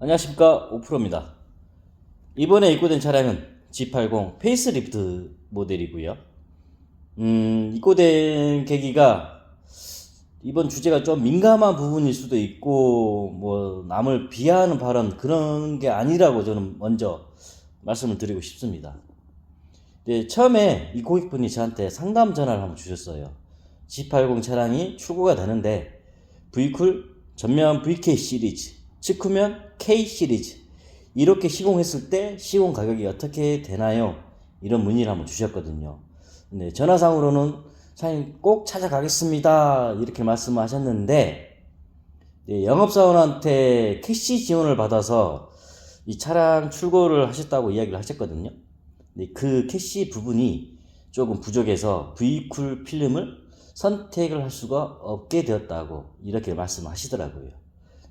안녕하십니까, 오프로입니다. 이번에 입고된 차량은 G80 페이스리프트 모델이고요. 입고된 계기가 이번 주제가 좀 민감한 부분일 수도 있고 뭐 남을 비하하는 발언 그런 게 아니라고 저는 먼저 말씀을 드리고 싶습니다. 네, 처음에 이 고객분이 저한테 상담 전화를 한번 주셨어요. G80 차량이 출고가 되는데 V쿨 전면 VK 시리즈, 측후면 K 시리즈 이렇게 시공했을 때 시공 가격이 어떻게 되나요? 이런 문의를 한번 주셨거든요. 근데 전화상으로는 사장님 꼭 찾아가겠습니다 이렇게 말씀하셨는데, 영업사원한테 캐시 지원을 받아서 이 차량 출고를 하셨다고 이야기를 하셨거든요. 근데 그 캐시 부분이 조금 부족해서 V쿨 필름을 선택을 할 수가 없게 되었다고 이렇게 말씀하시더라고요.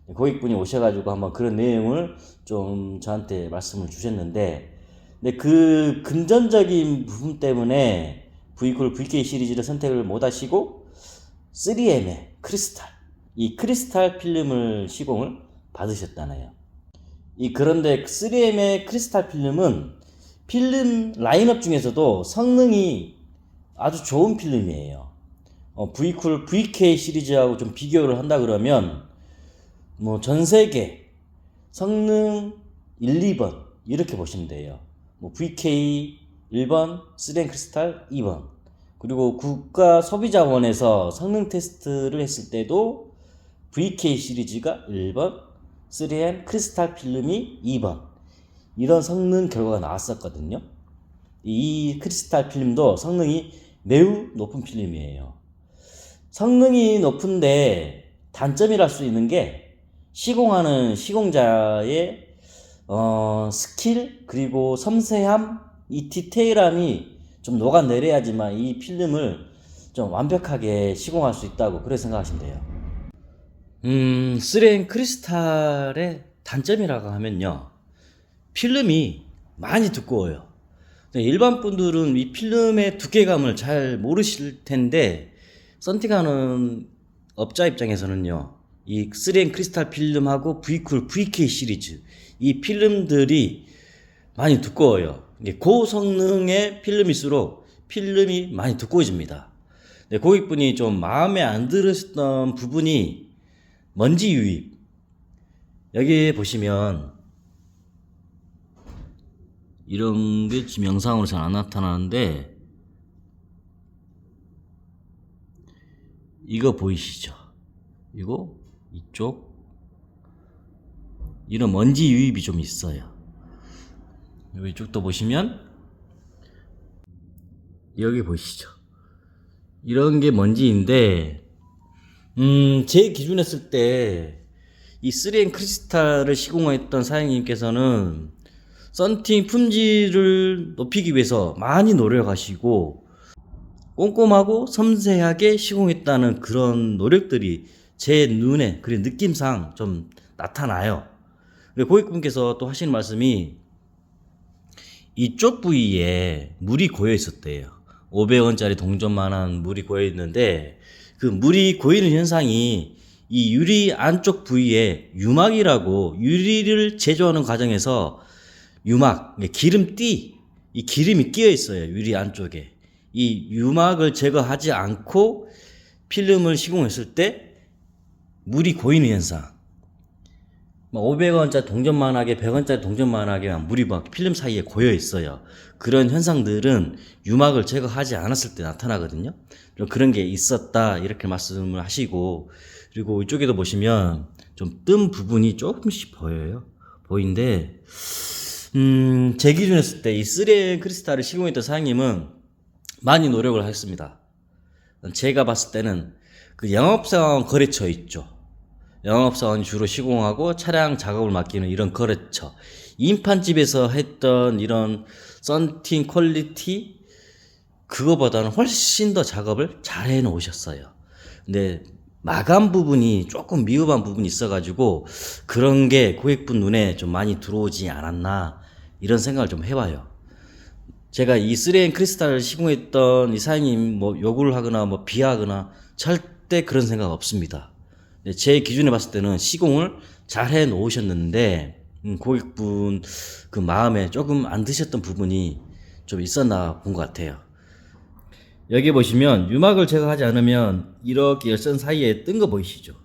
고객분이 오셔가지고 한번 그런 내용을 좀 저한테 말씀을 주셨는데, 근데 그 금전적인 부분 때문에 V쿨 VK 시리즈를 선택을 못 하시고 3M의 크리스탈, 이 크리스탈 필름을 시공을 받으셨다네요. 그런데 3M의 크리스탈 필름은 필름 라인업 중에서도 성능이 아주 좋은 필름이에요. V쿨 VK 시리즈하고 좀 비교를 한다 그러면 뭐 전세계 성능 1, 2번 이렇게 보시면 돼요. 뭐 VK 1번, 3M 크리스탈 2번. 그리고 국가소비자원에서 성능 테스트를 했을 때도 VK 시리즈가 1번, 3M 크리스탈 필름이 2번. 이런 성능 결과가 나왔었거든요. 이 크리스탈 필름도 성능이 매우 높은 필름이에요. 성능이 높은데 단점이랄 수 있는 게 시공하는 시공자의 스킬 그리고 섬세함, 이 디테일함이 좀 녹아내려야지만 이 필름을 좀 완벽하게 시공할 수 있다고 그렇게 생각하시면 돼요. 3M 크리스탈의 단점이라고 하면요, 필름이 많이 두꺼워요. 일반 분들은 이 필름의 두께감을 잘 모르실 텐데, 썬팅하는 업자 입장에서는요, 이 3M 크리스탈 필름하고 V쿨 VK 시리즈 이 필름들이 많이 두꺼워요. 고성능의 필름일수록 필름이 많이 두꺼워집니다. 고객분이 좀 마음에 안 들으셨던 부분이 먼지 유입. 여기 보시면 이런 게 지금 영상으로 잘 안 나타나는데, 이거 보이시죠? 이거 이쪽 이런 먼지 유입이 좀 있어요. 이쪽도 보시면 여기 보이시죠? 이런 게 먼지인데, 제 기준에 했을 때 이 3M 크리스탈을 시공했던 사장님께서는 썬팅 품질을 높이기 위해서 많이 노력하시고 꼼꼼하고 섬세하게 시공했다는 그런 노력들이 제 눈에, 그리고 느낌상 좀 나타나요. 고객분께서 또 하시는 말씀이 이쪽 부위에 물이 고여 있었대요. 500원짜리 동전만한 물이 고여 있는데, 그 물이 고이는 현상이 이 유리 안쪽 부위에 유막이라고, 유리를 제조하는 과정에서 유막, 기름띠, 이 기름이 끼어 있어요. 유리 안쪽에. 이 유막을 제거하지 않고 필름을 시공했을 때 물이 고이는 현상. 500원짜리 동전만하게, 100원짜리 동전만하게 물이 막 필름 사이에 고여 있어요. 그런 현상들은 유막을 제거하지 않았을 때 나타나거든요. 그런 게 있었다 이렇게 말씀을 하시고, 그리고 이쪽에도 보시면 좀 뜬 부분이 조금씩 보여요. 보이는데, 제 기준에 했을 때 이 3M 크리스탈을 시공했던 사장님은 많이 노력을 했습니다. 제가 봤을 때는 그 영업사원 거래처 있죠. 영업사원이 주로 시공하고 차량 작업을 맡기는 이런 거래처, 인판집에서 했던 이런 썬팅 퀄리티, 그거보다는 훨씬 더 작업을 잘 해놓으셨어요. 근데 마감 부분이 조금 미흡한 부분이 있어가지고 그런 게 고객분 눈에 좀 많이 들어오지 않았나 이런 생각을 좀 해봐요. 제가 이 3M 크리스탈을 시공했던 이 사장님 뭐 욕을 하거나 뭐 비하하거나 절대 그런 생각 없습니다. 제 기준에 봤을 때는 시공을 잘 해 놓으셨는데, 고객분 그 마음에 조금 안 드셨던 부분이 좀 있었나 본 것 같아요. 여기 보시면 유막을 제거하지 않으면 이렇게 열선 사이에 뜬 거 보이시죠?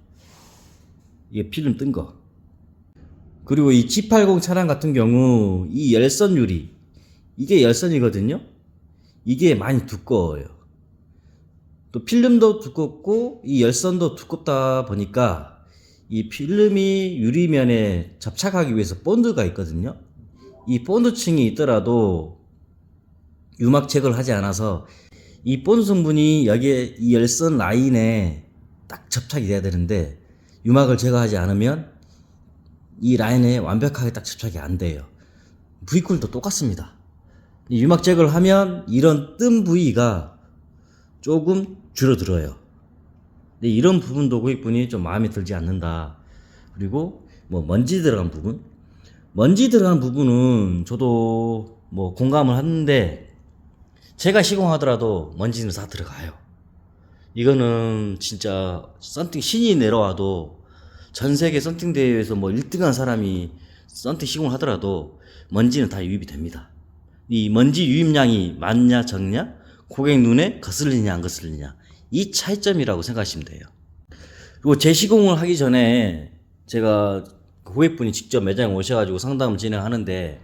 이게 필름 뜬 거. 그리고 이 G80 차량 같은 경우 이 열선 유리, 이게 열선이거든요. 이게 많이 두꺼워요. 또 필름도 두껍고 이 열선도 두껍다 보니까 이 필름이 유리면에 접착하기 위해서 본드가 있거든요. 이 본드층이 있더라도 유막 제거를 하지 않아서 이 본드 성분이 여기에 이 열선 라인에 딱 접착이 돼야 되는데 유막을 제거하지 않으면 이 라인에 완벽하게 딱 접착이 안 돼요. V쿨도 똑같습니다. 이 유막 제거를 하면 이런 뜬 부위가 조금 줄어들어요. 근데 이런 부분도 고객분이 좀 마음에 들지 않는다. 그리고 뭐 먼지 들어간 부분, 먼지 들어간 부분은 저도 뭐 공감을 하는데 제가 시공하더라도 먼지는 다 들어가요. 이거는 진짜 썬팅 신이 내려와도 전 세계 썬팅 대회에서 뭐 1등한 사람이 썬팅 시공을 하더라도 먼지는 다 유입이 됩니다. 이 먼지 유입량이 많냐 적냐, 고객 눈에 거슬리냐 안 거슬리냐, 이 차이점이라고 생각하시면 돼요. 그리고 재시공을 하기 전에 제가 고객분이 직접 매장에 오셔가지고 상담을 진행하는데,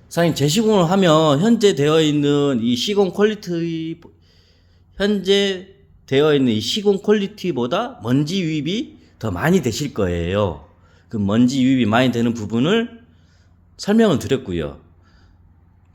사장님 재시공을 하면 현재 되어 있는 이 시공 퀄리티보다 먼지 유입이 더 많이 되실 거예요. 그 먼지 유입이 많이 되는 부분을 설명을 드렸고요.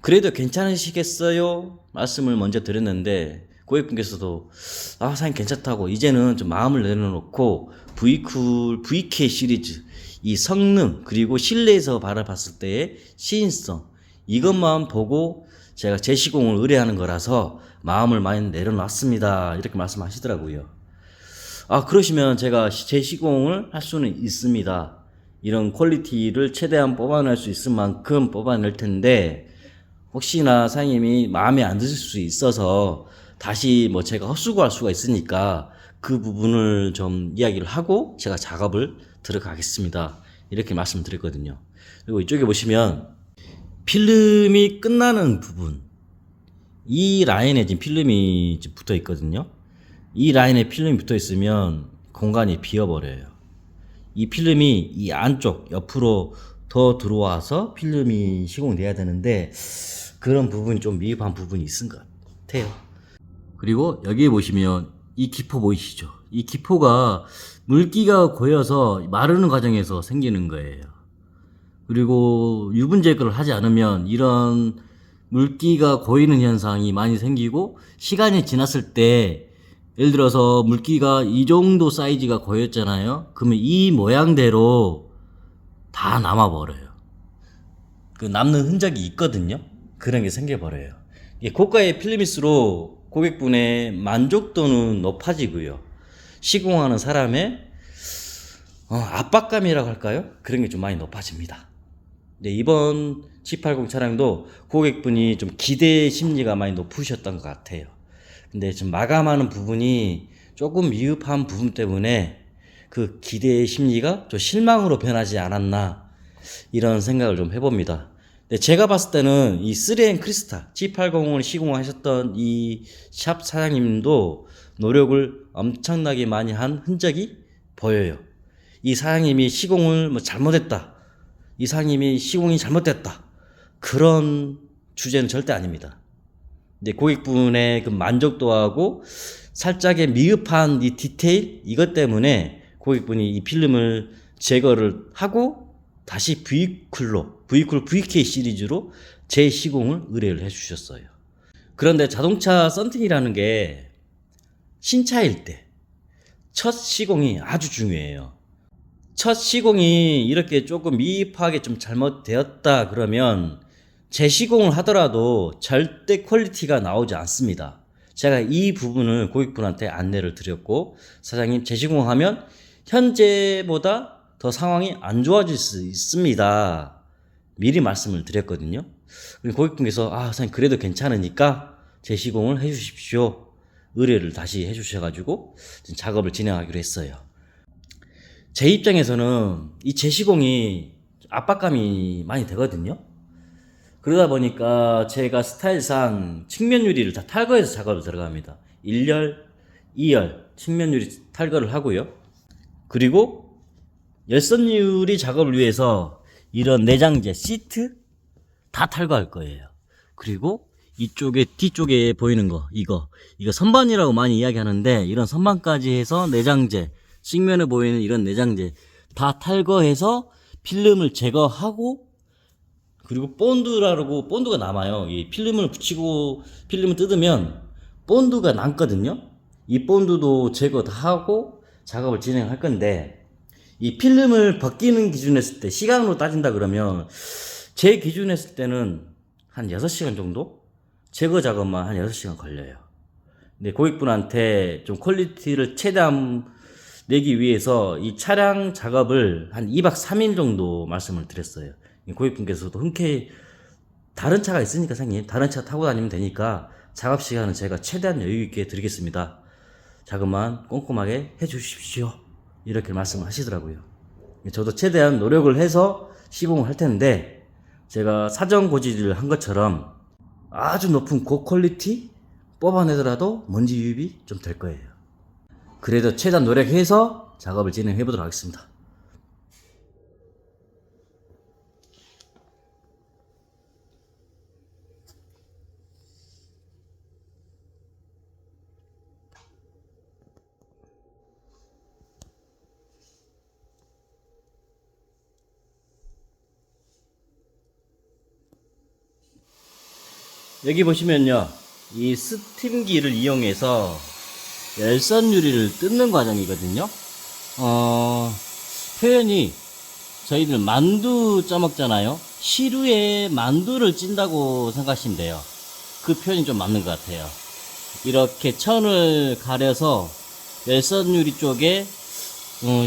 그래도 괜찮으시겠어요? 말씀을 먼저 드렸는데 고객분께서도 사장님 괜찮다고 이제는 좀 마음을 내려놓고 V쿨, VK 시리즈 이 성능 그리고 실내에서 바라봤을 때의 시인성 이것만 보고 제가 재시공을 의뢰하는 거라서 마음을 많이 내려놨습니다. 이렇게 말씀하시더라고요. 그러시면 제가 재시공을 할 수는 있습니다. 이런 퀄리티를 최대한 뽑아낼 수 있을 만큼 뽑아낼 텐데 혹시나 사장님이 마음에 안 드실 수 있어서 다시 뭐 제가 헛수고할 수가 있으니까 그 부분을 좀 이야기를 하고 제가 작업을 들어가겠습니다. 이렇게 말씀드렸거든요. 그리고 이쪽에 보시면 필름이 끝나는 부분, 이 라인에 지금 필름이 붙어 있거든요. 이 라인에 필름이 붙어 있으면 공간이 비어버려요. 이 필름이 이 안쪽 옆으로 더 들어와서 필름이 시공돼야 되는데 그런 부분이 좀 미흡한 부분이 있은 것 같아요. 그리고 여기에 보시면 이 기포 보이시죠? 이 기포가 물기가 고여서 마르는 과정에서 생기는 거예요. 그리고 유분 제거를 하지 않으면 이런 물기가 고이는 현상이 많이 생기고 시간이 지났을 때 예를 들어서 물기가 이 정도 사이즈가 고였잖아요. 그러면 이 모양대로 다 남아버려요. 그 남는 흔적이 있거든요. 그런 게 생겨버려요. 고가의 필름일수록 고객분의 만족도는 높아지고요. 시공하는 사람의 압박감이라고 할까요? 그런 게 좀 많이 높아집니다. 이번 G80 차량도 고객분이 좀 기대 심리가 많이 높으셨던 것 같아요. 근데 좀 마감하는 부분이 조금 미흡한 부분 때문에 그 기대의 심리가 좀 실망으로 변하지 않았나 이런 생각을 좀 해봅니다. 제가 봤을 때는 이 3M 크리스타 G80을 시공하셨던 이 샵 사장님도 노력을 엄청나게 많이 한 흔적이 보여요. 이 사장님이 시공을 잘못했다, 이 사장님이 시공이 잘못됐다, 그런 주제는 절대 아닙니다. 근데 고객분의 그 만족도하고 살짝의 미흡한 이 디테일 이것 때문에 고객분이 이 필름을 제거를 하고 다시 V쿨 VK 시리즈로 재시공을 의뢰를 해주셨어요. 그런데 자동차 썬팅이라는 게 신차일 때 첫 시공이 아주 중요해요. 첫 시공이 이렇게 조금 미흡하게 좀 잘못되었다 그러면 재시공을 하더라도 절대 퀄리티가 나오지 않습니다. 제가 이 부분을 고객분한테 안내를 드렸고, 사장님 재시공하면 현재보다 더 상황이 안 좋아질 수 있습니다. 미리 말씀을 드렸거든요. 고객분께서 사장님 그래도 괜찮으니까 재시공을 해주십시오. 의뢰를 다시 해주셔가지고 작업을 진행하기로 했어요. 제 입장에서는 이 재시공이 압박감이 많이 되거든요. 그러다 보니까 제가 스타일상 측면 유리를 다 탈거해서 작업을 들어갑니다. 1열, 2열 측면 유리 탈거를 하고요. 그리고 열선 유리 작업을 위해서 이런 내장재 시트 다 탈거할 거예요. 그리고 이쪽에 뒤쪽에 보이는 거 이거 선반이라고 많이 이야기하는데, 이런 선반까지 해서 내장재, 측면에 보이는 이런 내장재 다 탈거해서 필름을 제거하고, 그리고 본드라고 본드가 남아요. 이 필름을 붙이고 필름을 뜯으면 본드가 남거든요. 이 본드도 제거 다 하고 작업을 진행할 건데, 이 필름을 벗기는 기준으로 했을 때 시간으로 따진다 그러면 제 기준으로 했을 때는 한 6시간 정도 제거 작업만 한 6시간 걸려요. 근데 고객분한테 좀 퀄리티를 최대한 내기 위해서 이 차량 작업을 한 2박 3일 정도 말씀을 드렸어요. 고객분께서도 흔쾌히 다른 차가 있으니까 사장님 다른 차 타고 다니면 되니까 작업 시간은 제가 최대한 여유 있게 드리겠습니다. 작업만 꼼꼼하게 해 주십시오. 이렇게 말씀을 하시더라고요. 저도 최대한 노력을 해서 시공을 할 텐데, 제가 사전 고지를 한 것처럼 아주 높은 고퀄리티 뽑아내더라도 먼지 유입이 좀 될 거예요. 그래도 최대한 노력해서 작업을 진행해 보도록 하겠습니다. 여기 보시면요, 이 스팀기를 이용해서 열선 유리를 뜯는 과정이거든요. 표현이 저희들 만두 쪄먹잖아요. 시루에 만두를 찐다고 생각하시면 돼요. 그 표현이 좀 맞는 것 같아요. 이렇게 천을 가려서 열선 유리 쪽에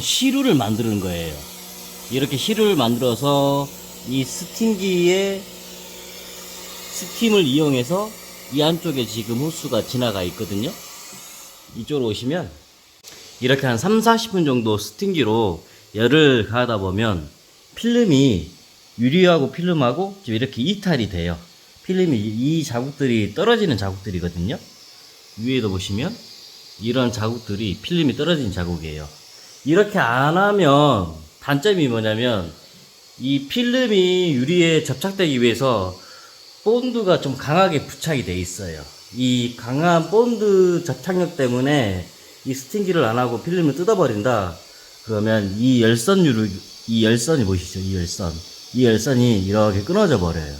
시루를 만드는 거예요. 이렇게 시루를 만들어서 이 스팀기에 스팀을 이용해서 이 안쪽에 지금 호스가 지나가 있거든요. 이쪽으로 오시면 이렇게 한 3-40분 정도 스팀기로 열을 가하다 보면 필름이, 유리하고 필름하고 좀 이렇게 이탈이 돼요. 필름이, 이 자국들이 떨어지는 자국들이거든요. 위에도 보시면 이런 자국들이 필름이 떨어진 자국이에요. 이렇게 안 하면 단점이 뭐냐면, 이 필름이 유리에 접착되기 위해서 본드가 좀 강하게 부착이 돼 있어요. 이 강한 본드 접착력 때문에 이 스팀기를 안 하고 필름을 뜯어버린다 그러면 이 열선이 보이시죠? 이 열선이 이렇게 끊어져 버려요.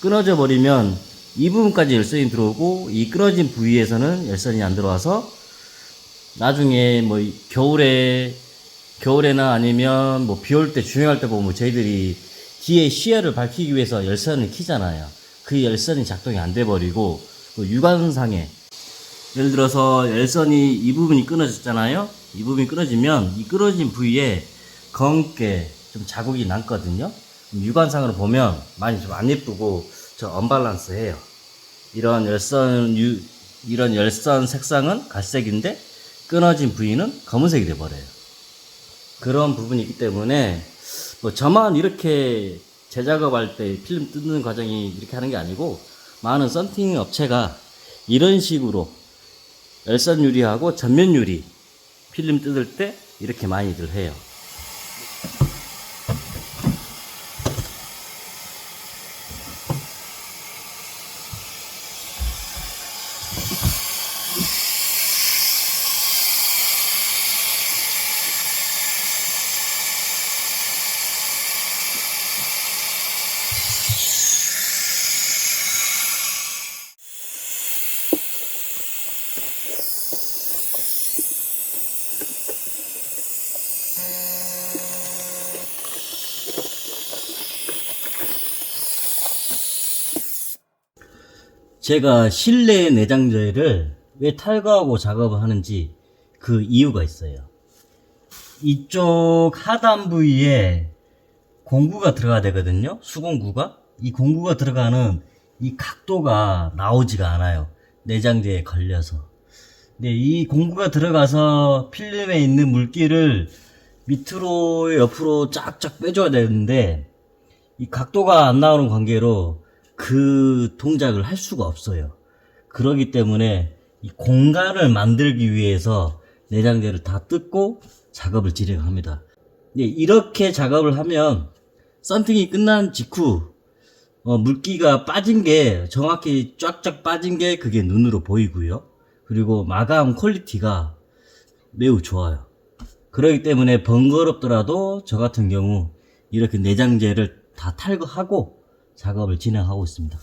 끊어져 버리면 이 부분까지 열선이 들어오고, 이 끊어진 부위에서는 열선이 안 들어와서 나중에 뭐 겨울에나 아니면 뭐 비 올 때, 주행할 때 보면 저희들이 뒤에 시야를 밝히기 위해서 열선을 켜잖아요. 그 열선이 작동이 안 돼 버리고, 유관상에, 예를 들어서 열선이 이 부분이 끊어졌잖아요. 이 부분이 끊어지면 이 끊어진 부위에 검게 좀 자국이 남거든요. 유관상으로 보면 많이 좀 안 예쁘고 좀 언밸런스해요. 이런 열선 색상은 갈색인데 끊어진 부위는 검은색이 돼 버려요. 그런 부분이 있기 때문에 뭐 저만 이렇게 재작업할 때 필름 뜯는 과정이 이렇게 하는 게 아니고, 많은 썬팅 업체가 이런 식으로 열선 유리하고 전면 유리 필름 뜯을 때 이렇게 많이들 해요. 제가 실내 내장재를 왜 탈거하고 작업을 하는지 그 이유가 있어요. 이쪽 하단 부위에 공구가 들어가야 되거든요. 수공구가. 이 공구가 들어가는 이 각도가 나오지가 않아요. 내장재에 걸려서. 근데 이 공구가 들어가서 필름에 있는 물기를 밑으로 옆으로 쫙쫙 빼줘야 되는데, 이 각도가 안 나오는 관계로 그 동작을 할 수가 없어요. 그렇기 때문에 이 공간을 만들기 위해서 내장재를 다 뜯고 작업을 진행합니다. 이렇게 작업을 하면 썬팅이 끝난 직후 물기가 빠진 게 정확히 쫙쫙 빠진 게 그게 눈으로 보이고요. 그리고 마감 퀄리티가 매우 좋아요. 그렇기 때문에 번거롭더라도 저 같은 경우 이렇게 내장재를 다 탈거하고 작업을 진행하고 있습니다.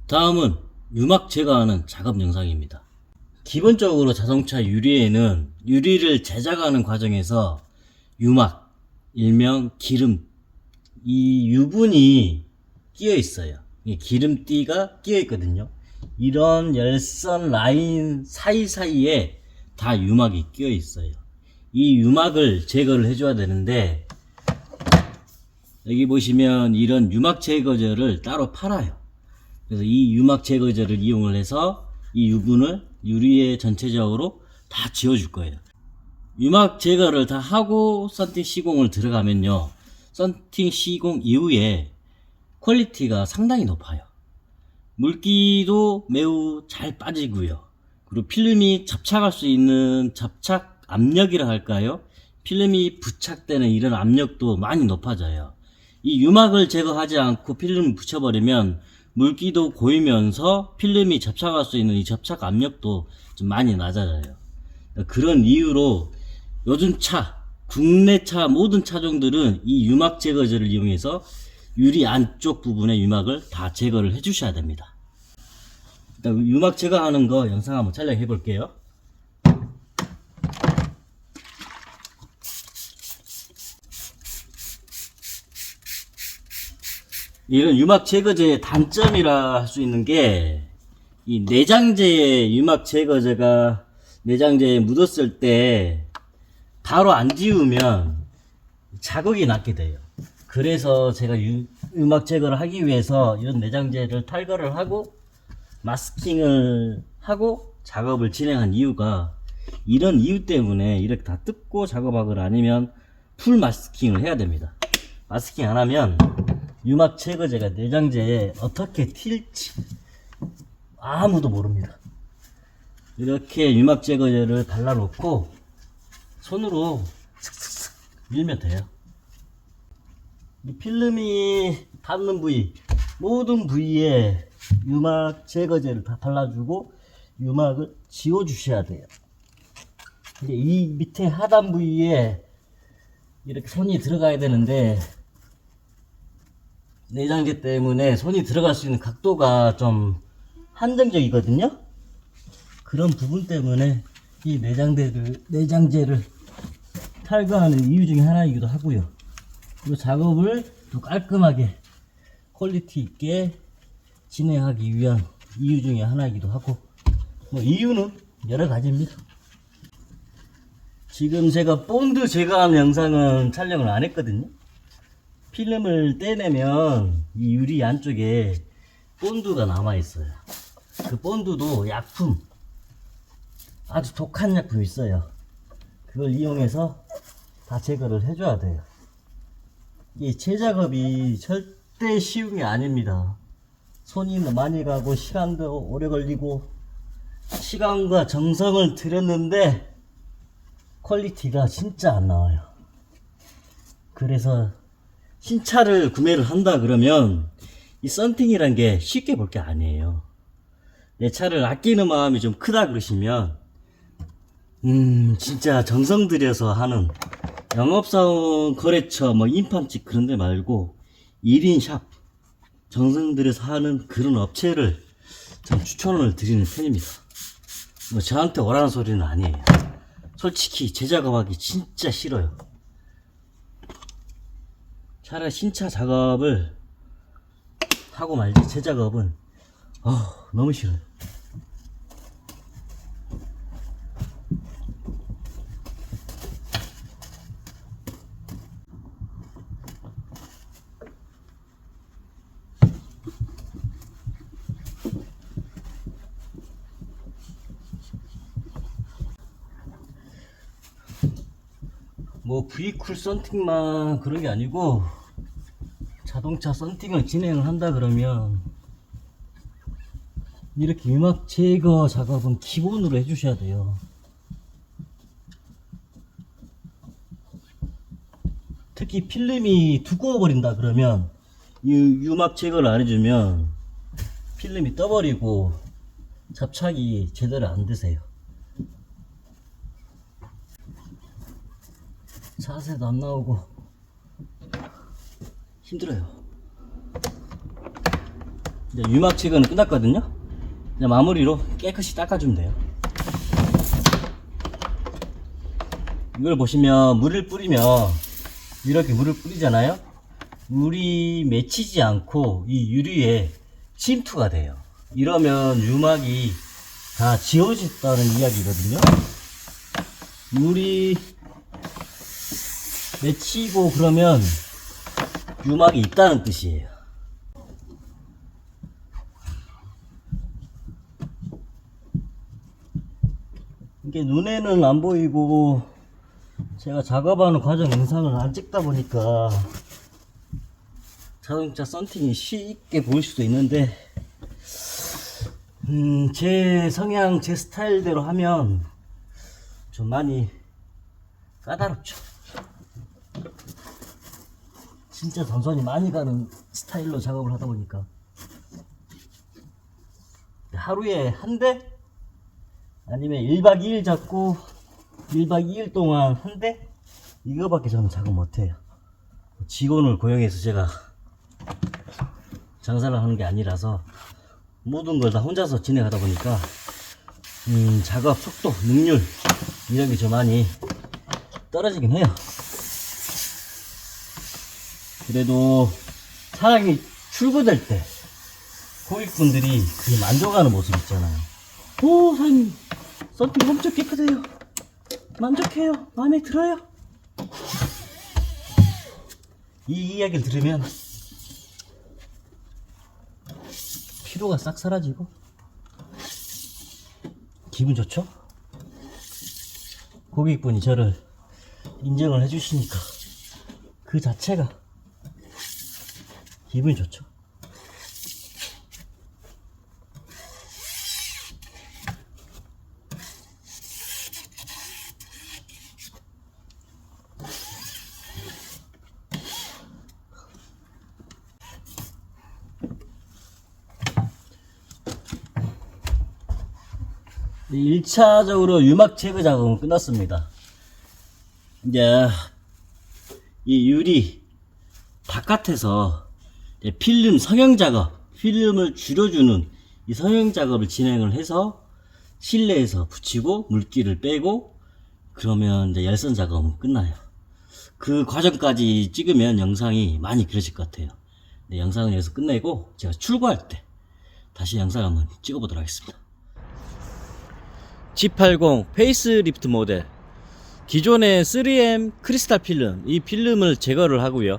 다음은 유막 제거하는 작업 영상입니다. 기본적으로 자동차 유리에는 유리를 제작하는 과정에서 유막, 일명 기름, 이 유분이 끼어 있어요. 기름띠가 끼어 있거든요. 이런 열선 라인 사이사이에 다 유막이 끼어 있어요. 이 유막을 제거를 해줘야 되는데, 여기 보시면 이런 유막 제거제를 따로 팔아요. 그래서 이 유막 제거제를 이용을 해서 이 유분을 유리에 전체적으로 다 지워줄 거예요. 유막 제거를 다 하고 썬팅 시공을 들어가면요, 썬팅 시공 이후에 퀄리티가 상당히 높아요. 물기도 매우 잘 빠지고요. 그리고 필름이 접착할 수 있는 접착 압력이라 할까요? 필름이 부착되는 이런 압력도 많이 높아져요. 이 유막을 제거하지 않고 필름을 붙여버리면 물기도 고이면서 필름이 접착할 수 있는 이 접착 압력도 좀 많이 낮아져요. 그런 이유로 요즘 차, 국내차 모든 차종들은 이 유막 제거제를 이용해서 유리 안쪽 부분의 유막을 다 제거를 해 주셔야 됩니다. 일단 유막 제거하는 거 영상 한번 촬영해 볼게요. 이런 유막 제거제의 단점이라 할 수 있는 게, 이 내장재의 유막 제거제가 내장재에 묻었을 때 바로 안 지우면 자국이 났게 돼요. 그래서 제가 유막 제거를 하기 위해서 이런 내장재를 탈거를 하고 마스킹을 하고 작업을 진행한 이유가 이런 이유 때문에 이렇게 다 뜯고 작업하거나 아니면 풀 마스킹을 해야 됩니다. 마스킹 안 하면 유막 제거제가 내장재에 어떻게 튈지 아무도 모릅니다. 이렇게 유막 제거제를 발라놓고 손으로 슥슥 밀면 돼요. 이 필름이 닿는 부위, 모든 부위에 유막 제거제를 다 발라주고 유막을 지워주셔야 돼요. 이제 이 밑에 하단 부위에 이렇게 손이 들어가야 되는데 내장재 때문에 손이 들어갈 수 있는 각도가 좀 한정적이거든요. 그런 부분 때문에 이 내장재를 탈거하는 이유 중에 하나이기도 하고요. 이 작업을 더 깔끔하게 퀄리티 있게 진행하기 위한 이유 중에 하나이기도 하고, 뭐 이유는 여러 가지입니다. 지금 제가 본드 제거하는 영상은 촬영을 안 했거든요. 필름을 떼내면 이 유리 안쪽에 본드가 남아 있어요. 그 본드도 약품, 아주 독한 약품이 있어요. 그걸 이용해서 다 제거를 해줘야 돼요. 이 제작업이 절대 쉬운 게 아닙니다. 손이 많이 가고 시간도 오래 걸리고 시간과 정성을 들였는데 퀄리티가 진짜 안 나와요. 그래서 신차를 구매를 한다 그러면 이 썬팅이란 게 쉽게 볼 게 아니에요. 내 차를 아끼는 마음이 좀 크다 그러시면 진짜 정성 들여서 하는 영업사원 거래처 뭐 인팜집 그런 데 말고 1인 샵 정성 들여서 하는 그런 업체를 좀 추천을 드리는 편입니다. 뭐 저한테 오라는 소리는 아니에요. 솔직히 제 작업하기 진짜 싫어요. 차라리 신차 작업을 하고 말지 제 작업은 너무 싫어요. 뭐 V쿨 썬팅만 그런 게 아니고 자동차 썬팅을 진행을 한다 그러면 이렇게 유막 제거 작업은 기본으로 해주셔야 돼요. 특히 필름이 두꺼워 버린다 그러면 이 유막 제거를 안 해주면 필름이 떠버리고 잡착이 제대로 안 되세요. 자세도 안 나오고 힘들어요. 이제 유막 제거는 끝났거든요. 이제 마무리로 깨끗이 닦아주면 돼요. 이걸 보시면 물을 뿌리면 이렇게 물을 뿌리잖아요. 물이 맺히지 않고 이 유리에 침투가 돼요. 이러면 유막이 다 지워졌다는 이야기거든요. 물이 맺히고 그러면 유막이 있다는 뜻이에요. 이게 눈에는 안 보이고 제가 작업하는 과정 영상을 안 찍다 보니까 자동차 썬팅이 쉽게 보일 수도 있는데 제 성향, 제 스타일대로 하면 좀 많이 까다롭죠. 진짜 전선이 많이 가는 스타일로 작업을 하다 보니까 하루에 한 대? 아니면 1박 2일 잡고 1박 2일 동안 한 대? 이거밖에 저는 작업 못해요. 직원을 고용해서 제가 장사를 하는 게 아니라서 모든 걸 다 혼자서 진행하다 보니까 작업 속도, 능률 이런 게 좀 많이 떨어지긴 해요. 그래도 차량이 출고될 때 고객분들이 그 만족하는 모습 있잖아요. 오, 사장님 썬팅 엄청 깨끗해요. 만족해요. 마음에 들어요. 이 이야기를 들으면 피로가 싹 사라지고 기분 좋죠? 고객분이 저를 인정을 해주시니까 그 자체가 기분이 좋죠. 1차적으로 유막 제거 작업은 끝났습니다. 이제 이 유리 바깥에서 이제 필름 성형 작업, 필름을 줄여주는 이 성형 작업을 진행을 해서 실내에서 붙이고 물기를 빼고 그러면 이제 열선 작업은 끝나요. 그 과정까지 찍으면 영상이 많이 길어질 것 같아요. 네, 영상은 여기서 끝내고 제가 출고할 때 다시 영상 한번 찍어보도록 하겠습니다. G80 페이스리프트 모델, 기존의 3M 크리스탈 필름, 이 필름을 제거를 하고요.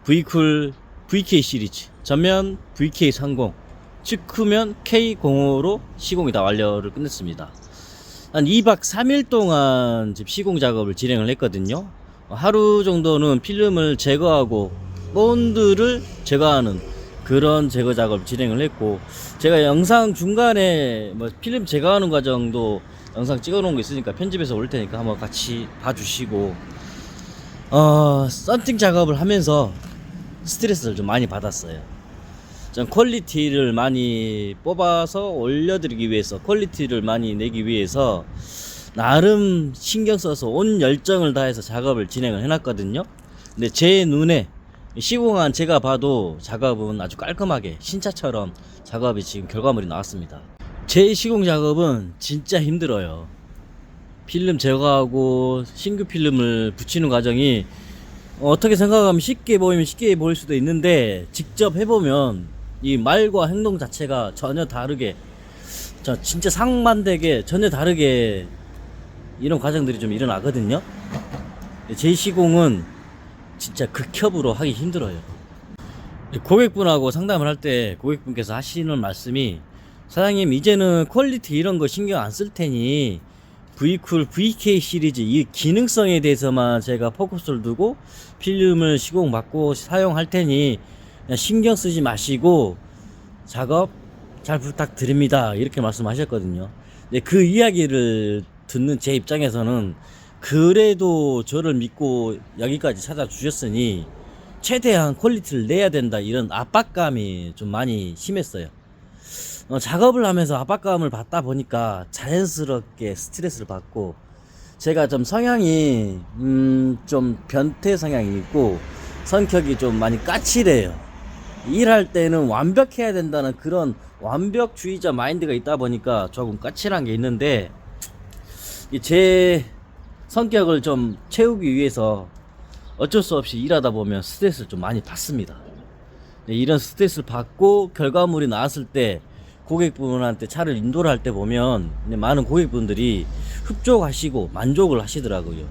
V쿨 VK 시리즈, 전면 VK30, 측후면 K05로 시공이 다 완료를 끝냈습니다. 한 2박 3일 동안 지금 시공 작업을 진행을 했거든요. 하루 정도는 필름을 제거하고 본드를 제거하는 그런 제거 작업을 진행을 했고, 제가 영상 중간에 뭐 필름 제거하는 과정도 영상 찍어 놓은 거 있으니까 편집해서 올 테니까 한번 같이 봐주시고, 썬팅 작업을 하면서 스트레스를 좀 많이 받았어요. 전 퀄리티를 많이 뽑아서 올려드리기 위해서, 퀄리티를 많이 내기 위해서 나름 신경 써서 온 열정을 다해서 작업을 진행을 해놨거든요. 근데 제 눈에 시공한 제가 봐도 작업은 아주 깔끔하게 신차처럼 작업이 지금 결과물이 나왔습니다. 제 시공 작업은 진짜 힘들어요. 필름 제거하고 신규 필름을 붙이는 과정이 어떻게 생각하면 쉽게 보이면 쉽게 보일 수도 있는데, 직접 해보면 이 말과 행동 자체가 전혀 다르게, 진짜 상반되게 전혀 다르게 이런 과정들이 좀 일어나거든요. 제 시공은 진짜 극협으로 하기 힘들어요. 고객분하고 상담을 할 때 고객분께서 하시는 말씀이, 사장님 이제는 퀄리티 이런 거 신경 안 쓸 테니 V쿨 VK 시리즈 이 기능성에 대해서만 제가 포커스를 두고 필름을 시공받고 사용할 테니 그냥 신경 쓰지 마시고 작업 잘 부탁드립니다, 이렇게 말씀하셨거든요. 근데 그 이야기를 듣는 제 입장에서는 그래도 저를 믿고 여기까지 찾아주셨으니 최대한 퀄리티를 내야 된다, 이런 압박감이 좀 많이 심했어요. 작업을 하면서 압박감을 받다 보니까 자연스럽게 스트레스를 받고, 제가 좀 성향이 좀 변태 성향이 있고 성격이 좀 많이 까칠해요. 일할 때는 완벽해야 된다는 그런 완벽주의자 마인드가 있다 보니까 조금 까칠한 게 있는데, 제 성격을 좀 채우기 위해서 어쩔 수 없이 일하다 보면 스트레스를 좀 많이 받습니다. 이런 스트레스를 받고 결과물이 나왔을 때 고객분한테 차를 인도를 할 때 보면 많은 고객분들이 흡족하시고 만족을 하시더라고요.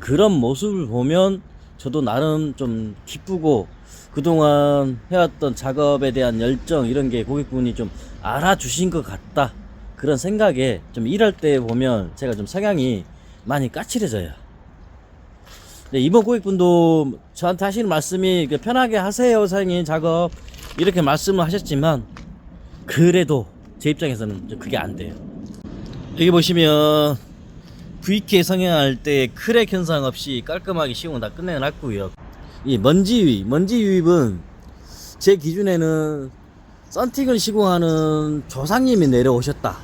그런 모습을 보면 저도 나름 좀 기쁘고, 그동안 해왔던 작업에 대한 열정 이런 게 고객분이 좀 알아주신 것 같다, 그런 생각에 좀 일할 때 보면 제가 좀 성향이 많이 까칠해져요. 이번 고객분도 저한테 하시는 말씀이 편하게 하세요 사장님 작업, 이렇게 말씀을 하셨지만 그래도 제 입장에서는 그게 안 돼요. 여기 보시면 VK 성형할 때 크랙 현상 없이 깔끔하게 시공 다 끝내놨고요. 이 먼지 유입은 제 기준에는 썬팅을 시공하는 조상님이 내려오셨다,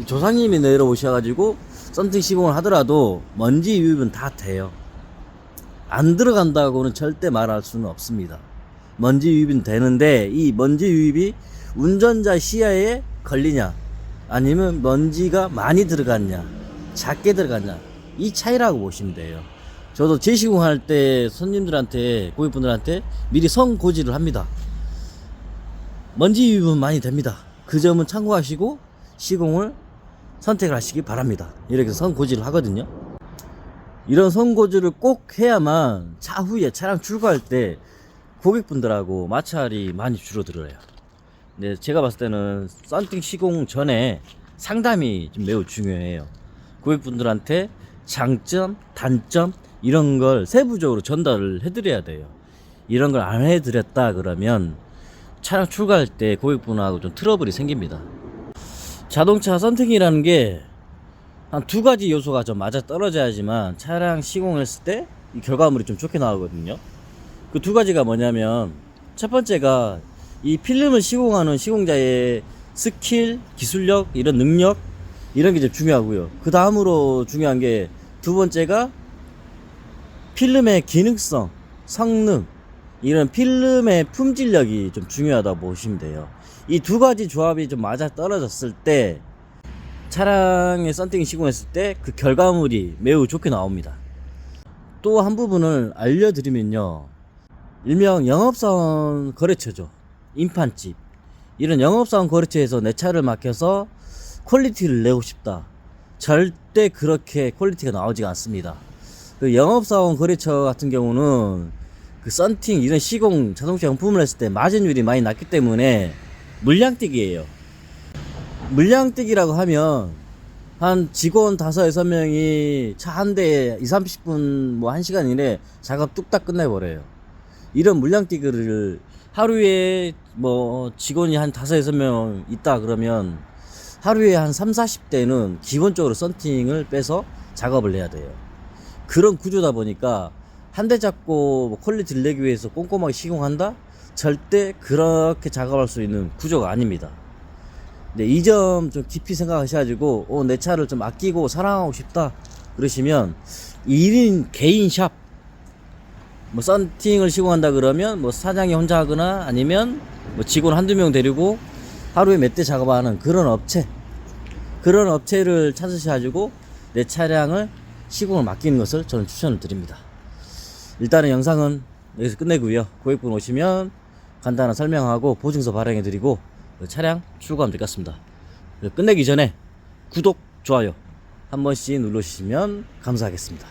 조상님이 내려오셔가지고 썬팅 시공을 하더라도 먼지 유입은 다 돼요. 안 들어간다고는 절대 말할 수는 없습니다. 먼지 유입은 되는데, 이 먼지 유입이 운전자 시야에 걸리냐 아니면 먼지가 많이 들어갔냐 작게 들어갔냐, 이 차이라고 보시면 돼요. 저도 재시공할 때 손님들한테, 고객분들한테 미리 선고지를 합니다. 먼지 유입은 많이 됩니다. 그 점은 참고하시고 시공을 선택을 하시기 바랍니다, 이렇게 선고지를 하거든요. 이런 선고지를 꼭 해야만 차후에 차량 출고할 때 고객분들하고 마찰이 많이 줄어들어요. 근데 제가 봤을 때는 썬팅 시공 전에 상담이 좀 매우 중요해요. 고객분들한테 장점, 단점 이런 걸 세부적으로 전달을 해드려야 돼요. 이런 걸 안 해드렸다 그러면 차량 출고할 때 고객분하고 좀 트러블이 생깁니다. 자동차 썬팅이라는 게 한 두 가지 요소가 좀 맞아 떨어져야지만 차량 시공했을 때 이 결과물이 좀 좋게 나오거든요. 그 두 가지가 뭐냐면, 첫 번째가 이 필름을 시공하는 시공자의 스킬, 기술력, 이런 능력, 이런 게 좀 중요하고요. 그 다음으로 중요한 게 두 번째가 필름의 기능성, 성능, 이런 필름의 품질력이 좀 중요하다고 보시면 돼요. 이 두 가지 조합이 좀 맞아 떨어졌을 때 차량에 썬팅이 시공했을 때 그 결과물이 매우 좋게 나옵니다. 또 한 부분을 알려드리면요, 일명 영업사원 거래처죠. 인판집, 이런 영업사원 거래처에서 내 차를 맡겨서 퀄리티를 내고 싶다, 절대 그렇게 퀄리티가 나오지가 않습니다. 그 영업사원 거래처 같은 경우는 그 썬팅, 이런 시공 자동차 용품을 했을 때 마진율이 많이 낮기 때문에 물량뛰기예요. 물량뛰기라고 하면 한 직원 5-6명이 차 한 대에 20-30분, 뭐 1시간 이내 작업 뚝딱 끝내버려요. 이런 물량뛰기를 하루에 뭐 직원이 한 5-6명 있다 그러면 하루에 한 30-40대는 기본적으로 썬팅을 빼서 작업을 해야 돼요. 그런 구조다 보니까 한 대 잡고 뭐 퀄리티를 내기 위해서 꼼꼼하게 시공한다? 절대 그렇게 작업할 수 있는 구조가 아닙니다. 네, 이 점 좀 깊이 생각하셔가지고 내 차를 좀 아끼고 사랑하고 싶다 그러시면 1인 개인 샵, 뭐 썬팅을 시공한다 그러면 뭐 사장이 혼자 하거나 아니면 뭐 직원 1-2명 데리고 하루에 몇 대 작업하는 그런 업체를 찾으셔가지고 내 차량을 시공을 맡기는 것을 저는 추천을 드립니다. 일단은 영상은 여기서 끝내고요. 고객분 오시면 간단한 설명하고 보증서 발행해 드리고 차량 출고하면 될 것 같습니다. 끝내기 전에 구독, 좋아요 한 번씩 눌러주시면 감사하겠습니다.